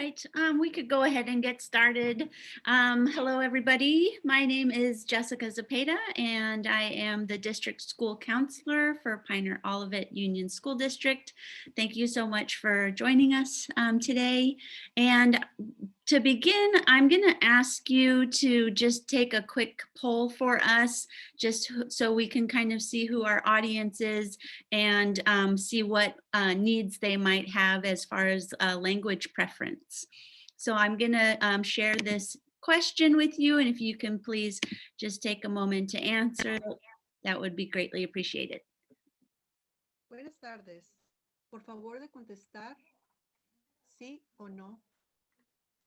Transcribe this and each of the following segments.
right, we could go ahead and get started. Hello, everybody. My name is Jessica Zepeda, and I am the district school counselor for Pioneer Olivet Union School District. Thank you so much for joining us today. And to begin, I'm going to ask you to just take a quick poll for us, just so we can kind of see who our audience is and see what needs they might have as far as language preference. So I'm going to share this question with you, and if you can please just take a moment to answer, that would be greatly appreciated. Buenas tardes. Por favor de contestar sí o no.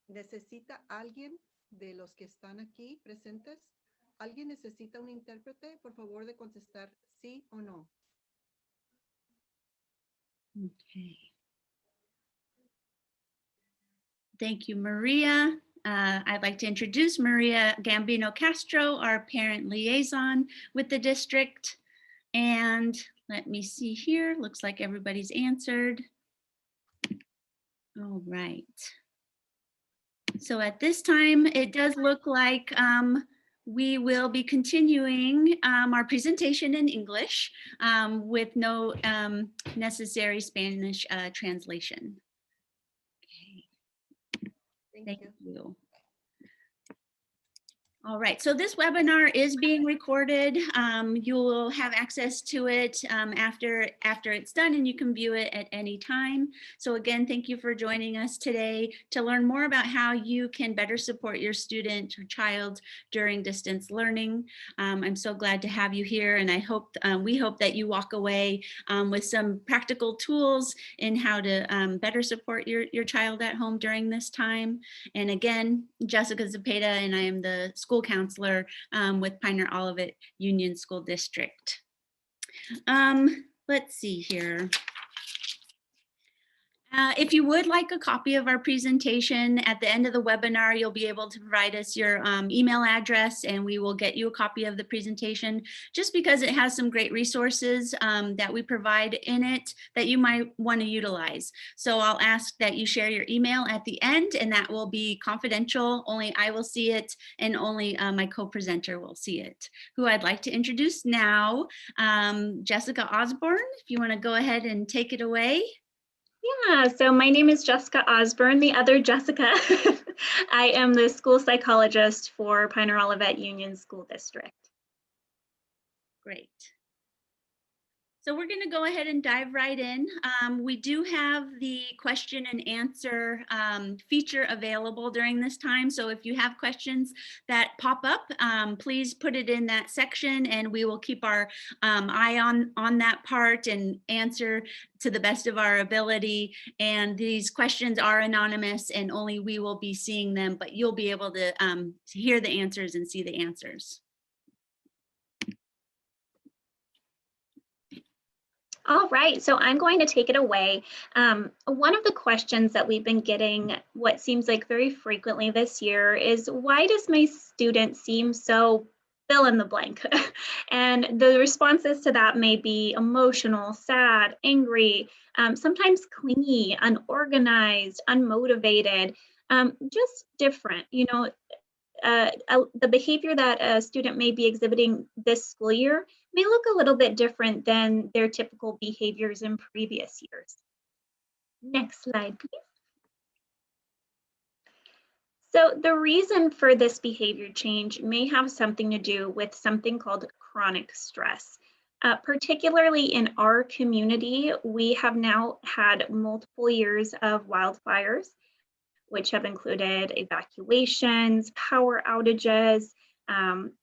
¿Necesita alguien de los que están aquí presentes? ¿Alguien necesita un intérprete? Por favor de contestar sí o no. Okay. Thank you, Maria. I'd like to introduce Maria Gambino Castro, our parent liaison with the district. And let me see here. Looks like everybody's answered. All right. So at this time, it does look like we will be continuing our presentation in English with no necessary Spanish translation. Okay. Thank you. All right, so this webinar is being recorded. You'll have access to it after it's done, and you can view it at any time. So again, thank you for joining us today to learn more about how you can better support your student or child during distance learning. I'm so glad to have you here, and I hope we hope that you walk away with some practical tools in how to better support your child at home during this time. And again, Jessica Zepeda, and I am the school counselor with Pioneer Olivet Union School District. Let's see here. If you would like a copy of our presentation, at the end of the webinar, you'll be able to provide us your email address, and we will get you a copy of the presentation, just because it has some great resources that we provide in it that you might want to utilize. So I'll ask that you share your email at the end, and that will be confidential. Only I will see it, and only my co-presenter will see it. Who I'd like to introduce now, Jessica Osborne, if you want to go ahead and take it away. Yeah, so my name is Jessica Osborne, the other Jessica. I am the school psychologist for Pioneer Olivet Union School District. Great. So we're going to go ahead and dive right in. We do have the question and answer feature available during this time. So if you have questions that pop up, please put it in that section, and we will keep our eye on that part and answer to the best of our ability. And these questions are anonymous, and only we will be seeing them, but you'll be able to hear the answers and see the answers. All right, so I'm going to take it away. One of the questions that we've been getting, what seems like very frequently this year, is why does my student seem so fill in the blank? And the responses to that may be emotional, sad, angry, sometimes clingy, unorganized, unmotivated, just different. You know, the behavior that a student may be exhibiting this school year may look a little bit different than their typical behaviors in previous years. Next slide, please. So the reason for this behavior change may have something to do with something called chronic stress. Particularly in our community, we have now had multiple years of wildfires, which have included evacuations, power outages,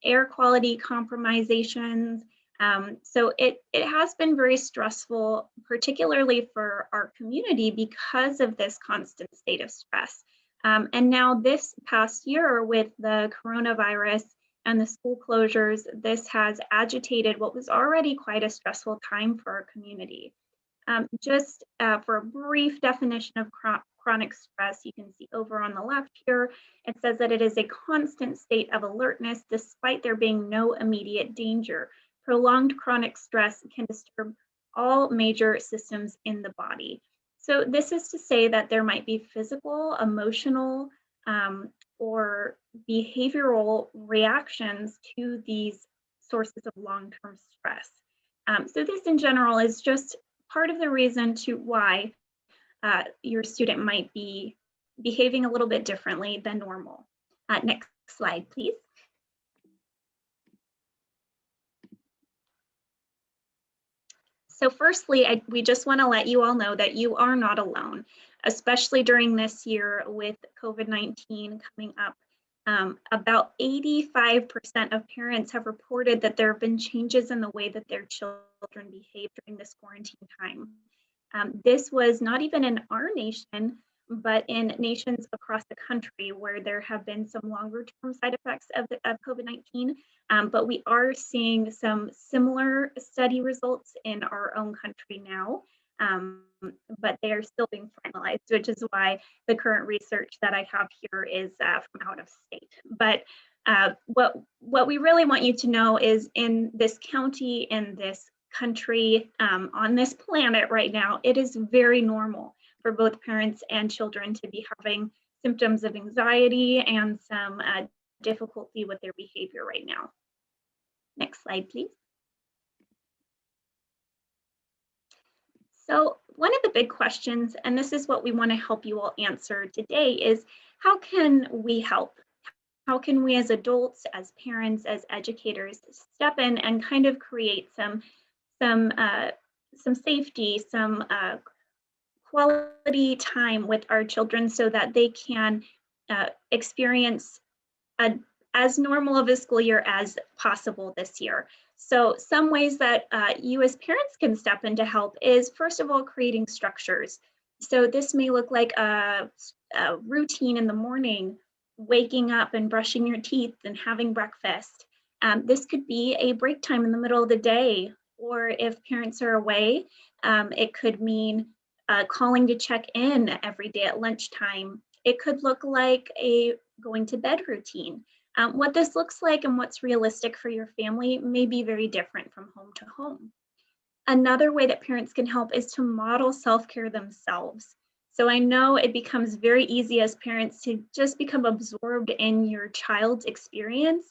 air quality compromisations. So it has been very stressful, particularly for our community, because of this constant state of stress. And now this past year, with the coronavirus and the school closures, this has agitated what was already quite a stressful time for our community. Just for a brief definition of chronic stress, you can see over on the left here, it says that it is a constant state of alertness despite there being no immediate danger. Prolonged chronic stress can disturb all major systems in the body. So this is to say that there might be physical, emotional, or behavioral reactions to these sources of long-term stress. So this in general is just part of the reason to why your student might be behaving a little bit differently than normal. Next slide, please. So firstly, we just want to let you all know that you are not alone, especially during this year with COVID-19 coming up. About 85% of parents have reported that there have been changes in the way that their children behave during this quarantine time. This was not even in our nation, but in nations across the country where there have been some longer term side effects of COVID-19. But we are seeing some similar study results in our own country now, but they are still being finalized, which is why the current research that I have here is from out of state. But what we really want you to know is in this county, in this country, on this planet right now, it is very normal for both parents and children to be having symptoms of anxiety and some difficulty with their behavior right now. Next slide, please. So one of the big questions, and this is what we want to help you all answer today, is how can we help? How can we as adults, as parents, as educators step in and kind of create some safety, some quality time with our children so that they can experience as normal of a school year as possible this year. So some ways that you as parents can step in to help is, first of all, creating structures. So this may look like a routine in the morning, waking up and brushing your teeth and having breakfast. This could be a break time in the middle of the day, or if parents are away, it could mean calling to check in every day at lunchtime. It could look like a going to bed routine. What this looks like and what's realistic for your family may be very different from home to home. Another way that parents can help is to model self-care themselves. So I know it becomes very easy as parents to just become absorbed in your child's experience,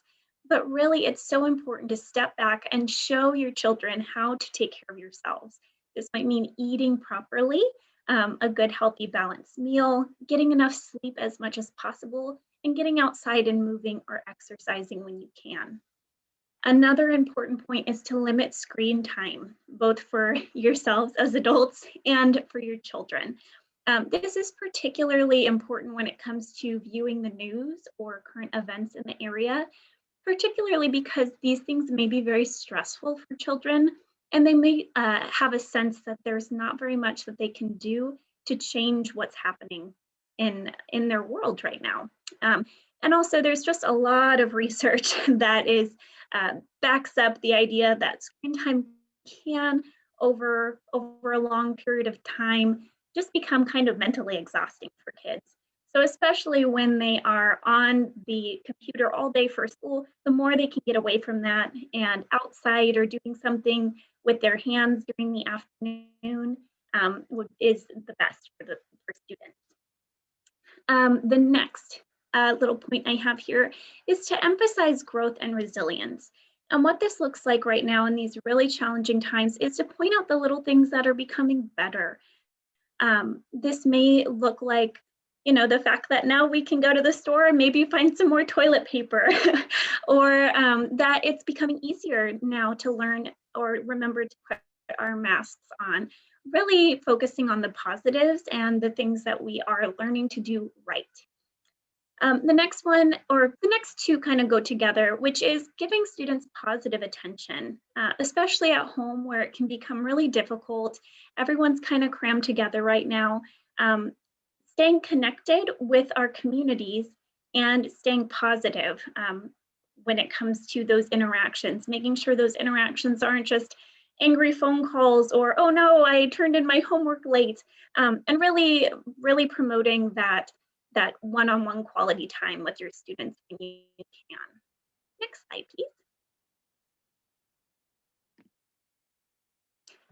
but really it's so important to step back and show your children how to take care of yourselves. This might mean eating properly, a good, healthy, balanced meal, getting enough sleep as much as possible, and getting outside and moving or exercising when you can. Another important point is to limit screen time, both for yourselves as adults and for your children. This is particularly important when it comes to viewing the news or current events in the area, particularly because these things may be very stressful for children, and they may have a sense that there's not very much that they can do to change what's happening in their world right now. And also there's just a lot of research that is backs up the idea that screen time can over a long period of time just become kind of mentally exhausting for kids. So especially when they are on the computer all day for school, the more they can get away from that and outside or doing something with their hands during the afternoon is the best for students. The next little point I have here is to emphasize growth and resilience. And what this looks like right now in these really challenging times is to point out the little things that are becoming better. This may look like, you know, the fact that now we can go to the store and maybe find some more toilet paper, or that it's becoming easier now to learn or remember to put our masks on. Really focusing on the positives and the things that we are learning to do right. The next one, or the next two kind of go together, which is giving students positive attention, especially at home where it can become really difficult. Everyone's kind of crammed together right now. Staying connected with our communities and staying positive when it comes to those interactions, making sure those interactions aren't just angry phone calls or, oh no, I turned in my homework late, and really promoting that one-on-one quality time with your students when you can. Next slide, please.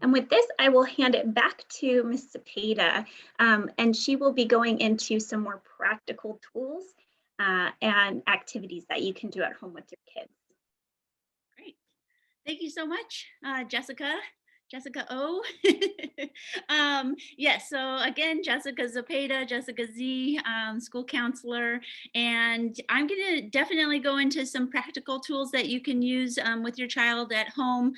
And with this, I will hand it back to Ms. Cepeda, and she will be going into some more practical tools and activities that you can do at home with your kids. Great. Thank you so much, Jessica. Jessica O. Yes, so again, Jessica Zepeda, Jessica Z, school counselor, and I'm going to definitely go into some practical tools that you can use with your child at home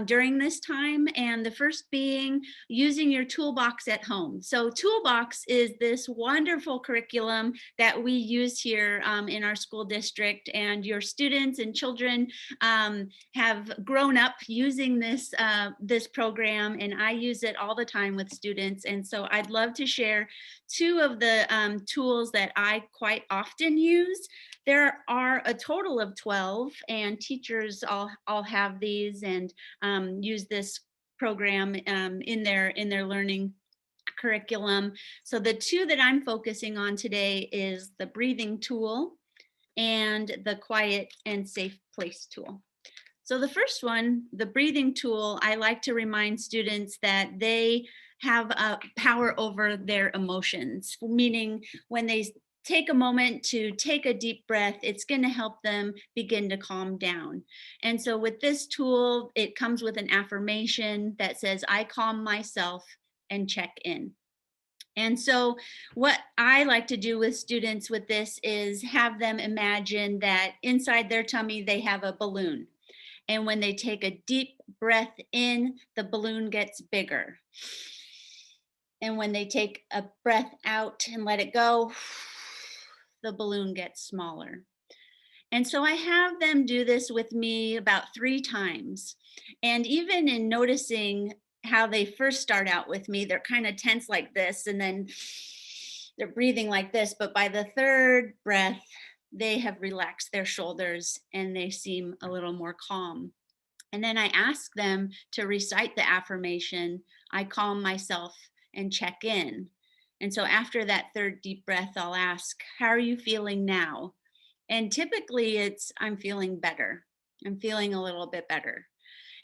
during this time. And the first being using your toolbox at home. So toolbox is this wonderful curriculum that we use here in our school district, and your students and children have grown up using this program, and I use it all the time with students. And so I'd love to share two of the tools that I quite often use. There are a total of 12, and teachers all have these and use this program in their learning curriculum. So the two that I'm focusing on today is the breathing tool and the quiet and safe place tool. So the first one, the breathing tool, I like to remind students that they have power over their emotions, meaning when they take a moment to take a deep breath, it's going to help them begin to calm down. And so with this tool, it comes with an affirmation that says, I calm myself and check in. And so what I like to do with students with this is have them imagine that inside their tummy, they have a balloon. And when they take a deep breath in, the balloon gets bigger. And when they take a breath out and let it go, the balloon gets smaller. And so I have them do this with me about 3 times. And even in noticing how they first start out with me, they're kind of tense like this, and then they're breathing like this. But by the 3rd breath, they have relaxed their shoulders and they seem a little more calm. And then I ask them to recite the affirmation, I calm myself and check in. And so after that 3rd deep breath, I'll ask, how are you feeling now? And typically it's, I'm feeling better. I'm feeling a little bit better.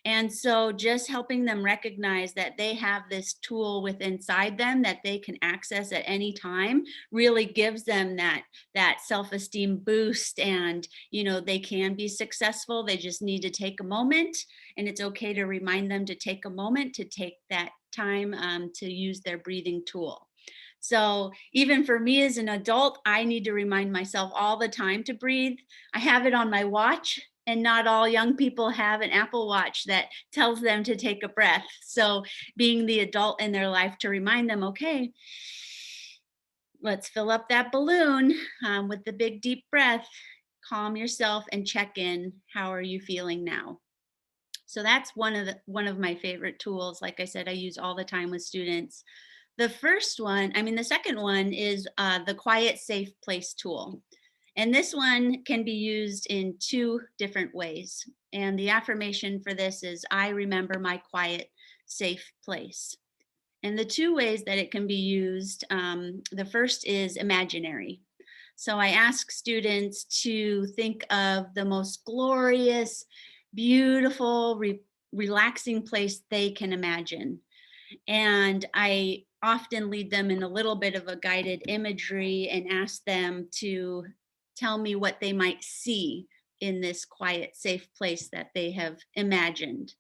And so just helping them recognize that they have this tool within inside them that they can access at any time really gives them that self-esteem boost, and they can be successful. They just need to take a moment, and it's okay to remind them to take a moment to take that time to use their breathing tool. So even for me as an adult, I need to remind myself all the time to breathe. I have it on my watch, and not all young people have an Apple Watch that tells them to take a breath. So being the adult in their life to remind them, okay, let's fill up that balloon with the big deep breath, calm yourself and check in. How are you feeling now? So that's one of my favorite tools. Like I said, I use all the time with students. The second one is the quiet safe place tool. And this one can be used in 2 different ways. And the affirmation for this is, I remember my quiet, safe place. And the 2 ways that it can be used, the first is imaginary. So I ask students to think of the most glorious, beautiful, relaxing place they can imagine. And I often lead them in a little bit of a guided imagery and ask them to tell me what they might see in this quiet, safe place that they have imagined.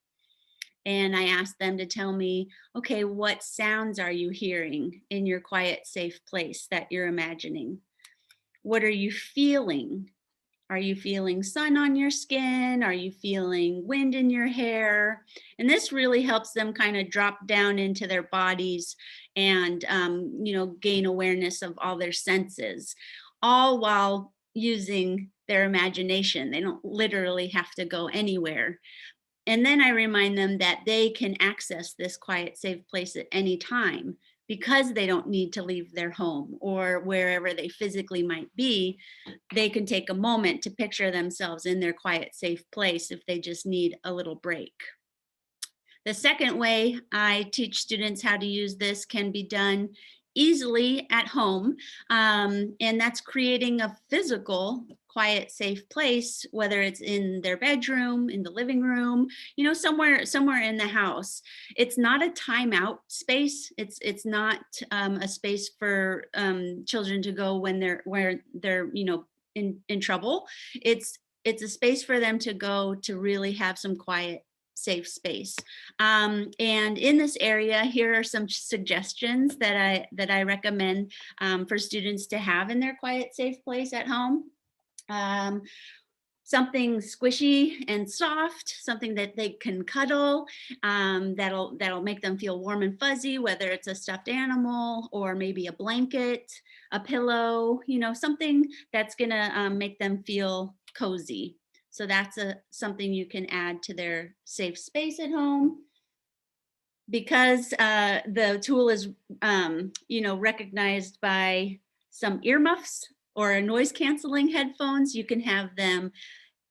And I ask them to tell me, okay, what sounds are you hearing in your quiet, safe place that you're imagining? What are you feeling? Are you feeling sun on your skin? Are you feeling wind in your hair? And this really helps them kind of drop down into their bodies and, gain awareness of all their senses, all while using their imagination. They don't literally have to go anywhere. And then I remind them that they can access this quiet, safe place at any time because they don't need to leave their home or wherever they physically might be. They can take a moment to picture themselves in their quiet, safe place if they just need a little break. The second way I teach students how to use this can be done easily at home. And that's creating a physical, quiet, safe place, whether it's in their bedroom, in the living room, somewhere in the house. It's not a timeout space. It's not a space for children to go when they're in trouble. It's a space for them to go to really have some quiet, safe space. And in this area, here are some suggestions that I recommend for students to have in their quiet, safe place at home. Something squishy and soft, something that they can cuddle, that'll make them feel warm and fuzzy, whether it's a stuffed animal or maybe a blanket, a pillow, something that's gonna make them feel cozy. So that's something you can add to their safe space at home. Because the tool is, recognized by some earmuffs or noise canceling headphones, you can have them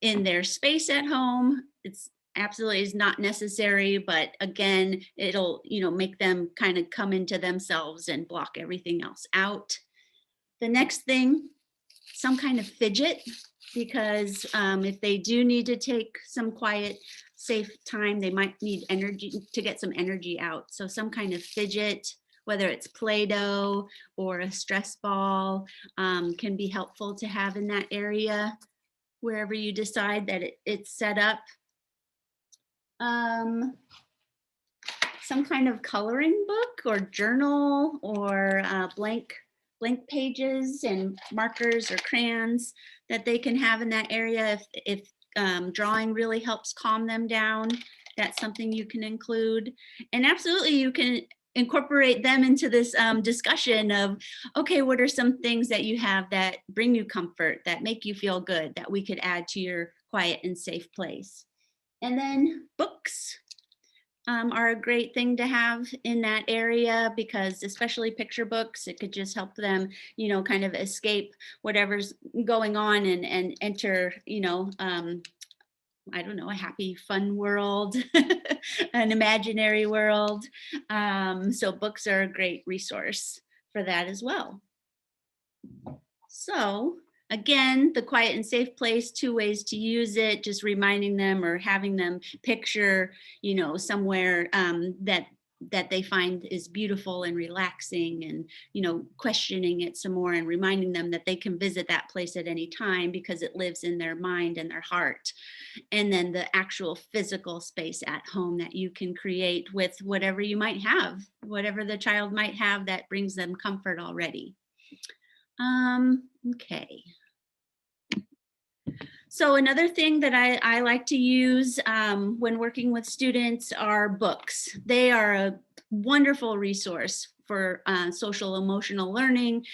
in their space at home. It's absolutely is not necessary, but again, it'll, make them kind of come into themselves and block everything else out. The next thing, some kind of fidget, because if they do need to take some quiet, safe time, they might need energy to get some energy out. So some kind of fidget, whether it's Play-Doh or a stress ball, can be helpful to have in that area, wherever you decide that it's set up. Some kind of coloring book or journal or blank pages and markers or crayons that they can have in that area. If drawing really helps calm them down, that's something you can include. And absolutely, you can incorporate them into this discussion of, okay, what are some things that you have that bring you comfort, that make you feel good, that we could add to your quiet and safe place. And then books are a great thing to have in that area, because especially picture books, it could just help them, kind of escape whatever's going on and enter, I don't know, a happy, fun world, an imaginary world. So books are a great resource for that as well. So again, the quiet and safe place, 2 ways to use it, just reminding them or having them picture, somewhere that they find is beautiful and relaxing, and questioning it some more and reminding them that they can visit that place at any time because it lives in their mind and their heart. And then the actual physical space at home that you can create with whatever you might have, whatever the child might have that brings them comfort already. Okay. So another thing that I like to use when working with students are books. They are a wonderful resource for social emotional learning,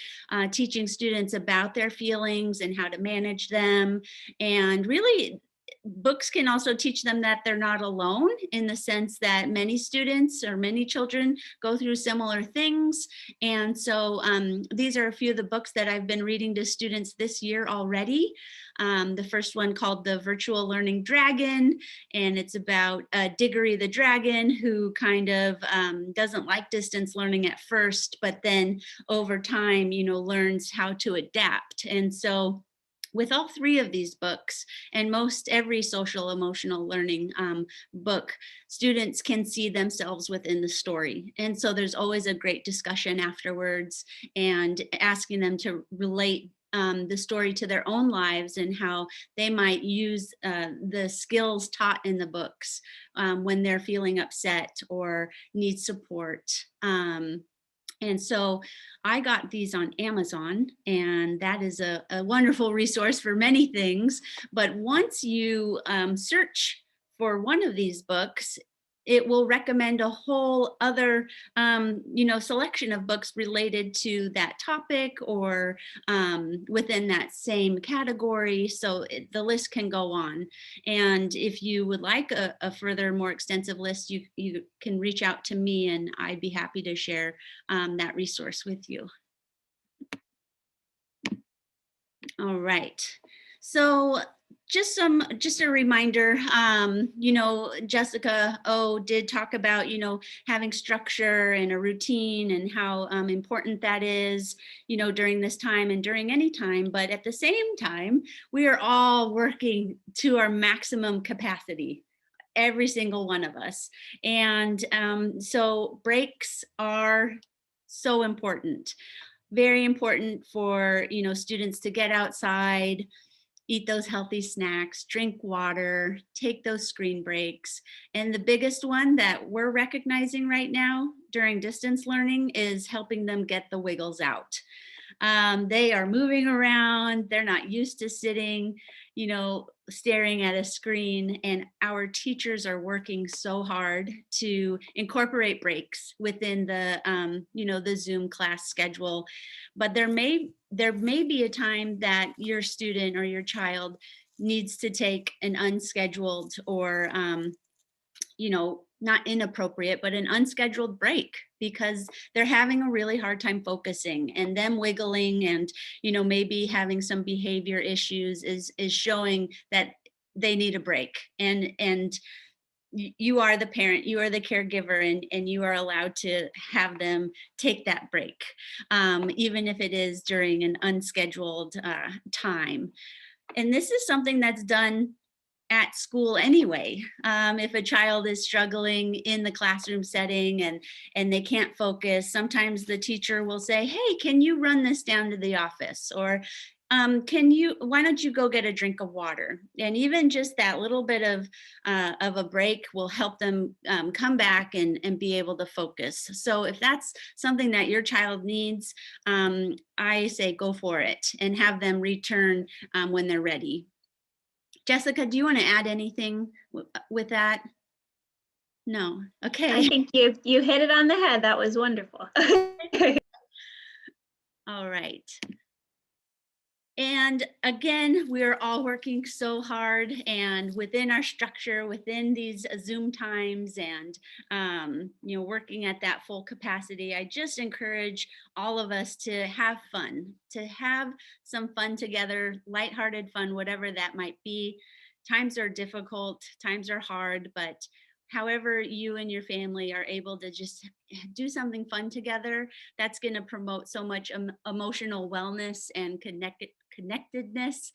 teaching students about their feelings and how to manage them. And really, books can also teach them that they're not alone, in the sense that many students or many children go through similar things. And so these are a few of the books that I've been reading to students this year already. The first one called The Virtual Learning Dragon, and it's about Diggory the dragon, who kind of doesn't like distance learning at first, but then over time, learns how to adapt. And so with all 3 of these books, and most every social emotional learning book, students can see themselves within the story. And so there's always a great discussion afterwards, and asking them to relate the story to their own lives and how they might use the skills taught in the books when they're feeling upset or need support. And so I got these on Amazon, and that is a wonderful resource for many things. But once you search for one of these books, it will recommend a whole other, selection of books related to that topic or within that same category. So the list can go on. And if you would like a further, more extensive list, you can reach out to me, and I'd be happy to share that resource with you. All right. So just a reminder, you know, Jessica did talk about, you know, having structure and a routine and how important that is, you know, during this time and during any time. But at the same time, we are all working to our maximum capacity, every single one of us. And so breaks are so important, very important for, you know, students to get outside, eat those healthy snacks, drink water, take those screen breaks. And the biggest one that we're recognizing right now during distance learning is helping them get the wiggles out. They are moving around, they're not used to sitting, you know, staring at a screen, and our teachers are working so hard to incorporate breaks within the, you know, the Zoom class schedule. But there may be a time that your student or your child needs to take an unscheduled or, you know, not inappropriate, but an unscheduled break because they're having a really hard time focusing, and them wiggling and, you know, maybe having some behavior issues is showing that they need a break. And you are the parent, you are the caregiver, and you are allowed to have them take that break, even if it is during an unscheduled time. And this is something that's done at school anyway. If a child is struggling in the classroom setting and they can't focus, sometimes the teacher will say, hey, can you run this down to the office? Or why don't you go get a drink of water? And even just that little bit of a break will help them come back and be able to focus. So if that's something that your child needs, I say go for it and have them return when they're ready. Jessica, do you want to add anything with that? No. Okay. I think you hit it on the head. That was wonderful. All right. And again, we're all working so hard and within our structure, within these Zoom times and, you know, working at that full capacity. I just encourage all of us to have fun, to have some fun together, lighthearted fun, whatever that might be. Times are difficult, times are hard, but however you and your family are able to just do something fun together, that's going to promote so much emotional wellness and connectedness.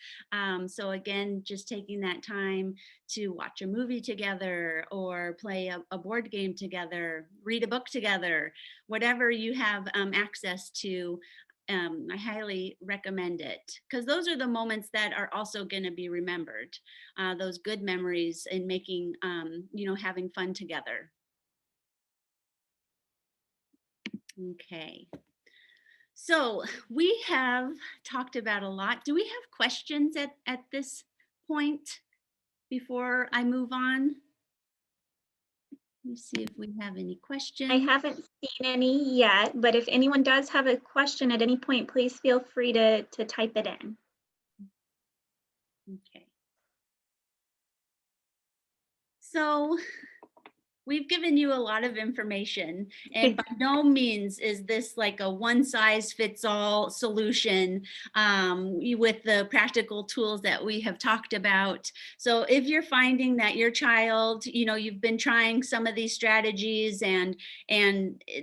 So again, just taking that time to watch a movie together or play a board game together, read a book together, whatever you have access to. I highly recommend it because those are the moments that are also going to be remembered, those good memories in making, you know, having fun together. Okay. So we have talked about a lot. Do we have questions at this point before I move on? Let me see if we have any questions. I haven't seen any yet, but if anyone does have a question at any point, please feel free to type it in. Okay. So we've given you a lot of information, and by no means is this like a one size fits all solution with the practical tools that we have talked about. So if you're finding that your child, you know, you've been trying some of these strategies and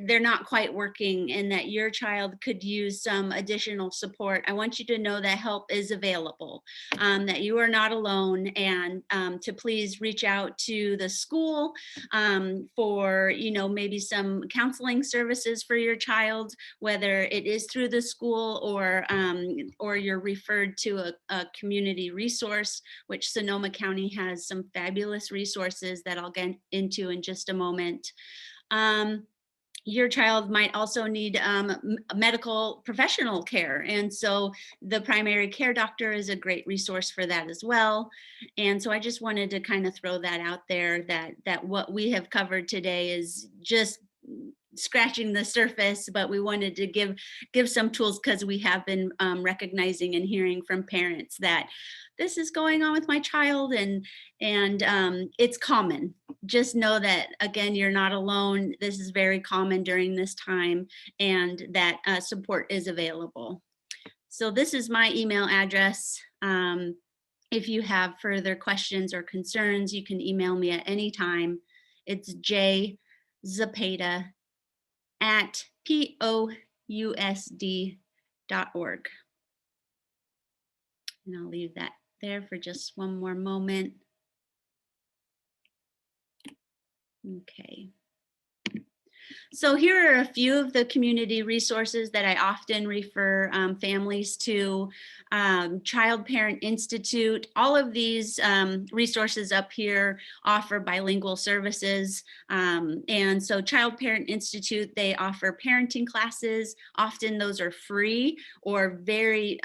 they're not quite working and that your child could use some additional support, I want you to know that help is available, that you are not alone, and to please reach out to the school for, you know, maybe some counseling services for your child, whether it is through the school or you're referred to a community resource, which Sonoma County has some fabulous resources that I'll get into in just a moment. Your child might also need medical professional care. And so the primary care doctor is a great resource for that as well. And so I just wanted to kind of throw that out there, that what we have covered today is just scratching the surface, but we wanted to give some tools because we have been recognizing and hearing from parents that this is going on with my child, and it's common. Just know that, again, you're not alone. This is very common during this time, and that support is available. So this is my email address. If you have further questions or concerns, you can email me at any time. It's jzapeta@POUSD.org. And I'll leave that there for just one more moment. Okay. So here are a few of the community resources that I often refer families to. Child Parent Institute, all of these resources up here offer bilingual services. And so Child Parent Institute, they offer parenting classes. Often those are free or very,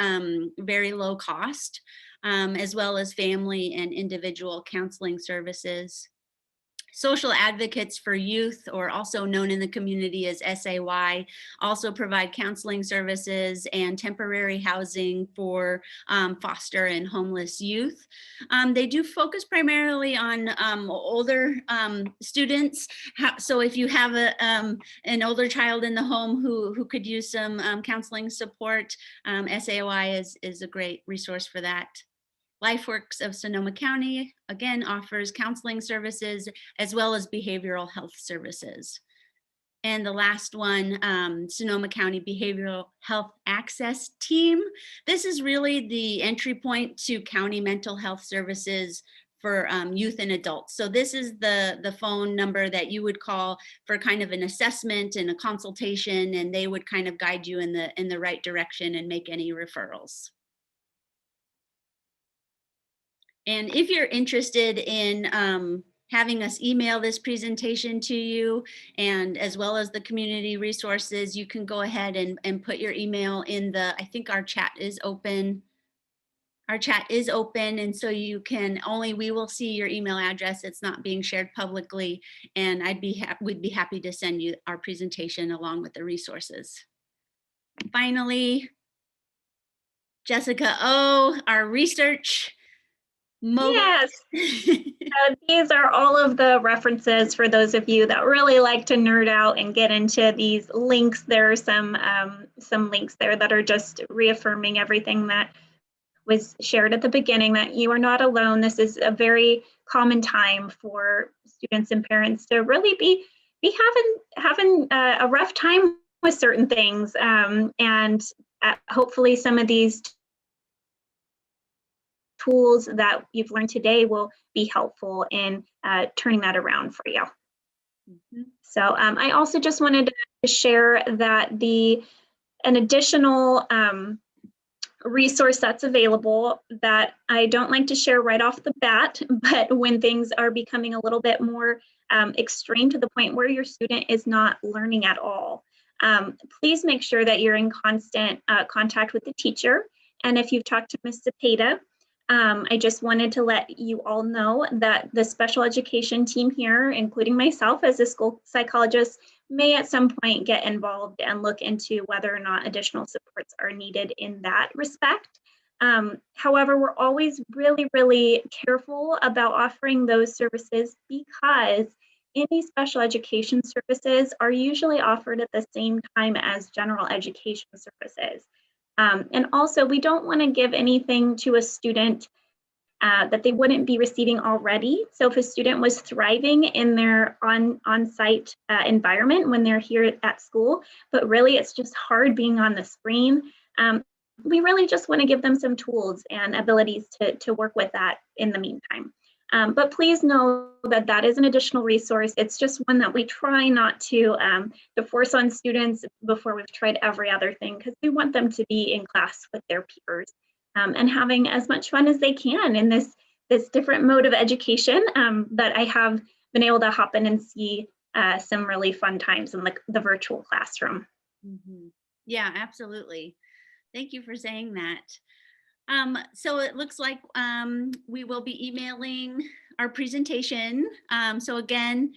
very low cost, as well as family and individual counseling services. Social Advocates for Youth, or also known in the community as SAY, also provide counseling services and temporary housing for foster and homeless youth. They do focus primarily on older students. So if you have an older child in the home who could use some counseling support, SAY is a great resource for that. LifeWorks of Sonoma County, again, offers counseling services as well as behavioral health services. And the last one, Sonoma County Behavioral Health Access Team. This is really the entry point to county mental health services for youth and adults. So this is the phone number that you would call for kind of an assessment and a consultation, and they would kind of guide you in the right direction and make any referrals. And if you're interested in having us email this presentation to you, and as well as the community resources, you can go ahead and put your email in I think our chat is open. Our chat is open, and so you can we will see your email address. It's not being shared publicly, and we'd be happy to send you our presentation along with the resources. Finally, Jessica O, our research mogul. Yes. These are all of the references for those of you that really like to nerd out and get into these links. There are some links there that are just reaffirming everything that was shared at the beginning, that you are not alone. This is a very common time for students and parents to really be having a rough time with certain things, and hopefully some of these tools that you've learned today will be helpful in turning that around for you. Mm-hmm. So I also just wanted to share that an additional resource that's available that I don't like to share right off the bat, but when things are becoming a little bit more extreme to the point where your student is not learning at all, please make sure that you're in constant contact with the teacher. And if you've talked to Ms. Zepeda, I just wanted to let you all know that the special education team here, including myself as a school psychologist, may at some point get involved and look into whether or not additional supports are needed in that respect. However, we're always really, really careful about offering those services because any special education services are usually offered at the same time as general education services. And also, we don't want to give anything to a student that they wouldn't be receiving already. So if a student was thriving in their on-site environment when they're here at school, but really it's just hard being on the screen, we really just want to give them some tools and abilities to work with that in the meantime. But please know that that is an additional resource. It's just one that we try not to force on students before we've tried every other thing, because we want them to be in class with their peers and having as much fun as they can in this different mode of education. But I have been able to hop in and see some really fun times in the virtual classroom. Mm-hmm. Yeah, absolutely. Thank you for saying that. So it looks like we will be emailing our presentation. So again,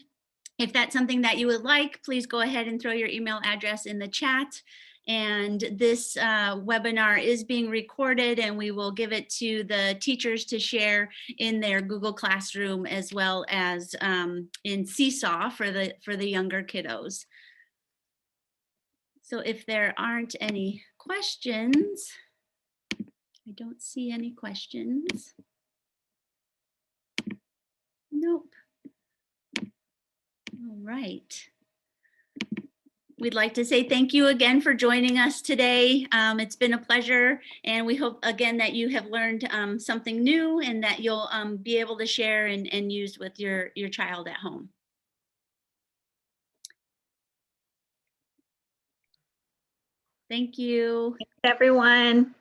if that's something that you would like, please go ahead and throw your email address in the chat. And this webinar is being recorded, and we will give it to the teachers to share in their Google Classroom, as well as in Seesaw for the younger kiddos. So if there aren't any questions, I don't see any questions. Nope. All right. We'd like to say thank you again for joining us today. It's been a pleasure, and we hope again that you have learned something new and that you'll be able to share and use with your child at home. Thank you. Thanks, everyone.